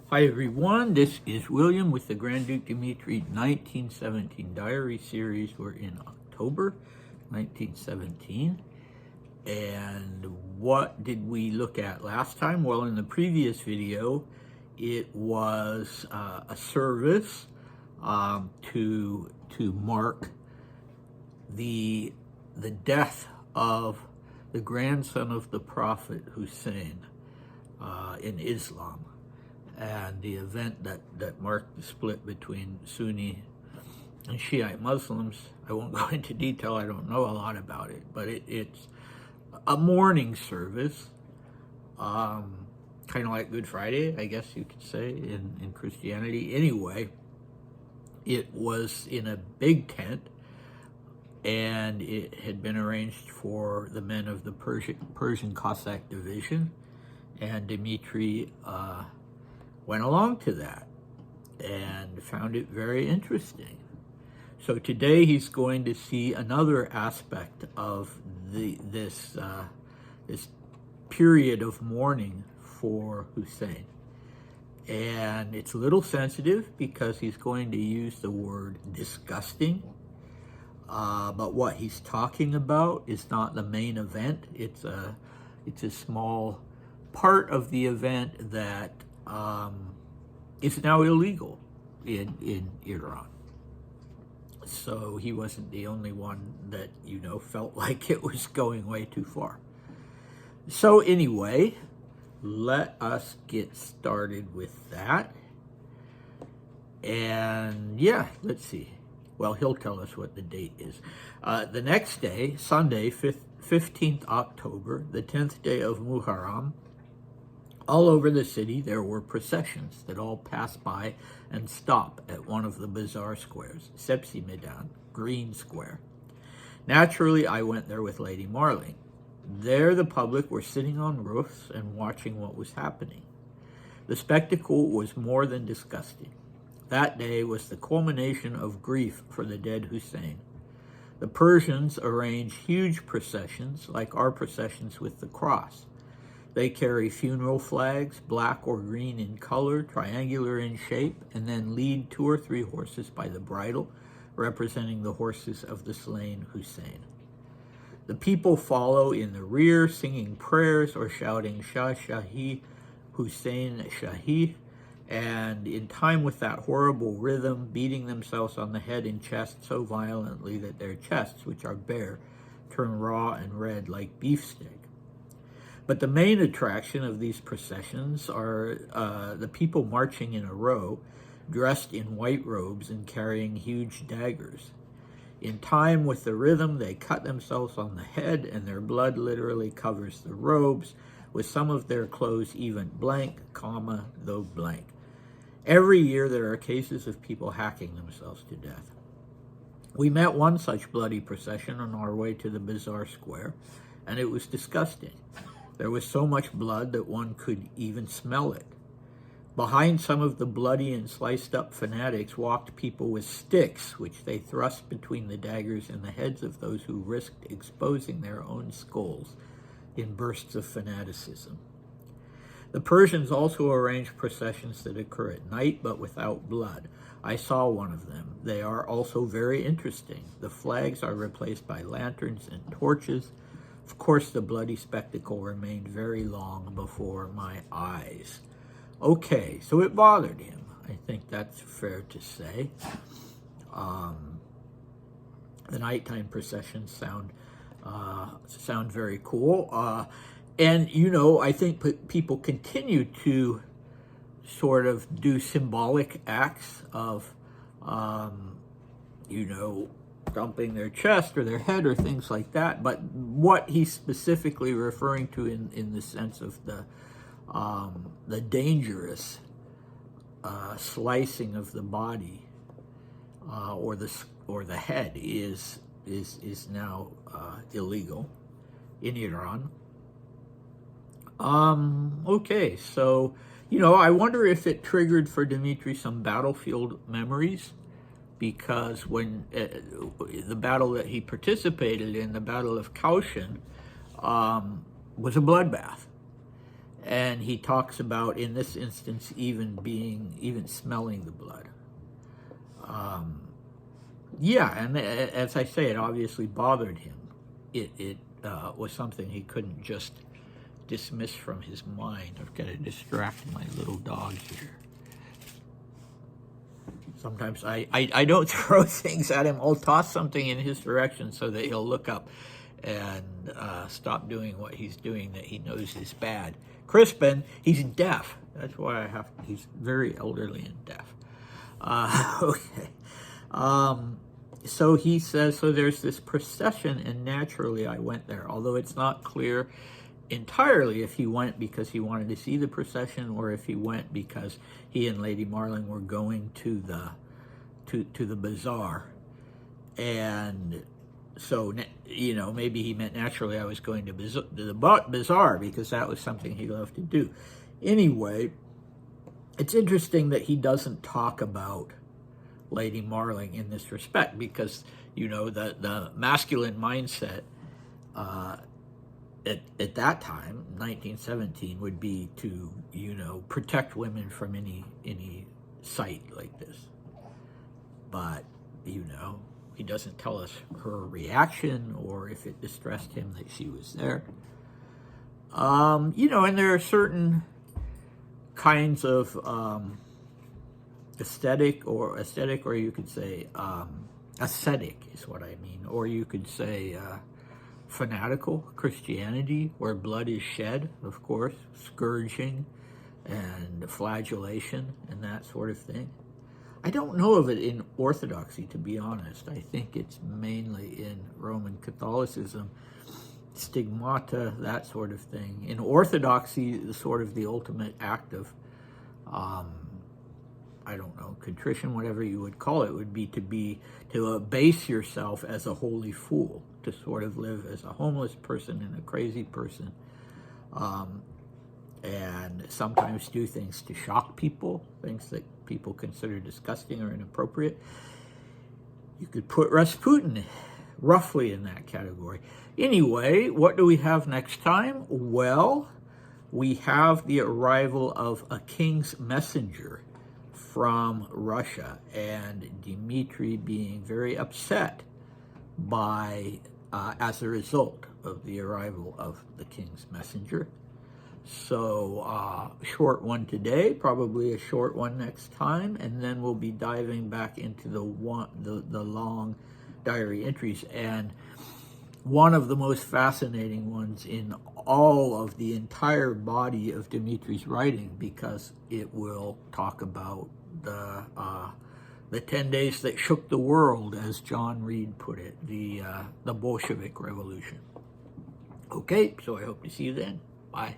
Hi everyone, this is William with the Grand Duke Dmitri 1917 Diary Series. We're in October 1917. And what did we look at last time? Well, in the previous video, it was a service to mark the death of the grandson of the Prophet Hussein in Islam, and the event that marked the split between Sunni and Shiite Muslims. I won't go into detail, I don't know a lot about it, but it's a mourning service, kind of like Good Friday, I guess you could say, in Christianity. Anyway, it was in a big tent, and it had been arranged for the men of the Persian Cossack division, and Dmitri went along to that and found it very interesting. So today he's going to see another aspect of this period of mourning for Hussein. And it's a little sensitive because he's going to use the word disgusting. But what he's talking about is not the main event. It's a small part of the event that is now illegal in Iran. So he wasn't the only one that, felt like it was going way too far. So anyway, let us get started with that. And yeah, let's see. Well, he'll tell us what the date is. The next day, Sunday, 15th October, the 10th day of Muharram, all over the city, there were processions that all pass by and stop at one of the bazaar squares, Sepsi Meydan, Green Square. Naturally, I went there with Lady Marling. There, the public were sitting on roofs and watching what was happening. The spectacle was more than disgusting. That day was the culmination of grief for the dead Hussein. The Persians arrange huge processions, like our processions with the cross. They carry funeral flags, black or green in color, triangular in shape, and then lead 2 or 3 horses by the bridle, representing the horses of the slain Hussein. The people follow in the rear, singing prayers or shouting Shah Shahi, Hussein Shahi, and in time with that horrible rhythm, beating themselves on the head and chest so violently that their chests, which are bare, turn raw and red like beefsteak. But the main attraction of these processions are the people marching in a row, dressed in white robes and carrying huge daggers. In time with the rhythm, they cut themselves on the head, and their blood literally covers the robes, with some of their clothes even blank, though blank. Every year there are cases of people hacking themselves to death. We met one such bloody procession on our way to the bazaar square, and it was disgusting. There was so much blood that one could even smell it. Behind some of the bloody and sliced-up fanatics walked people with sticks, which they thrust between the daggers and the heads of those who risked exposing their own skulls in bursts of fanaticism. The Persians also arrange processions that occur at night, but without blood. I saw one of them. They are also very interesting. The flags are replaced by lanterns and torches. Of course, the bloody spectacle remained very long before my eyes. Okay, so it bothered him. I think that's fair to say. The nighttime processions sound very cool. And, I think people continue to sort of do symbolic acts of, dumping their chest or their head or things like that. But what he's specifically referring to in the sense of the dangerous slicing of the body or the head is now illegal in Iran. Okay, so I wonder if it triggered for Dmitri some battlefield memories, because when the battle that he participated in, the Battle of Kaushan, was a bloodbath. And he talks about, in this instance, even smelling the blood. Yeah, and as I say, it obviously bothered him. It was something he couldn't just dismiss from his mind. I've got to distract my little dog here. Sometimes I don't throw things at him. I'll toss something in his direction so that he'll look up and stop doing what he's doing that he knows is bad. Crispin, he's deaf. That's why he's very elderly and deaf. Okay. So he says, so there's this procession, and naturally I went there, although it's not clear entirely if he went because he wanted to see the procession or if he went because he and Lady Marling were going to the bazaar. And so, you know, maybe he meant naturally I was going to the bazaar because that was something he loved to do. Anyway, it's interesting that he doesn't talk about Lady Marling in this respect because, you know, the masculine mindset at that time, 1917, would be to, you know, protect women from any sight like this. But, you know, he doesn't tell us her reaction or if it distressed him that she was there. You know, and there are certain kinds of aesthetic, or you could say ascetic is what I mean, or you could say fanatical Christianity, where blood is shed, of course, scourging and flagellation and that sort of thing. I don't know of it in Orthodoxy, to be honest. I think it's mainly in Roman Catholicism, stigmata, that sort of thing. In Orthodoxy, the ultimate act of I don't know, contrition, whatever you would call it, would be to abase yourself as a holy fool, to sort of live as a homeless person and a crazy person, and sometimes do things to shock people, things that people consider disgusting or inappropriate. You could put Rasputin roughly in that category. Anyway, what do we have next time? Well, we have the arrival of a king's messenger from Russia, and Dmitri being very upset by as a result of the arrival of the king's messenger. So short one today, probably a short one next time, and then we'll be diving back into the long diary entries, and one of the most fascinating ones in all of the entire body of Dmitri's writing, because it will talk about the 10 days that shook the world, as John Reed put it, the Bolshevik Revolution. Okay, so I hope to see you then. Bye.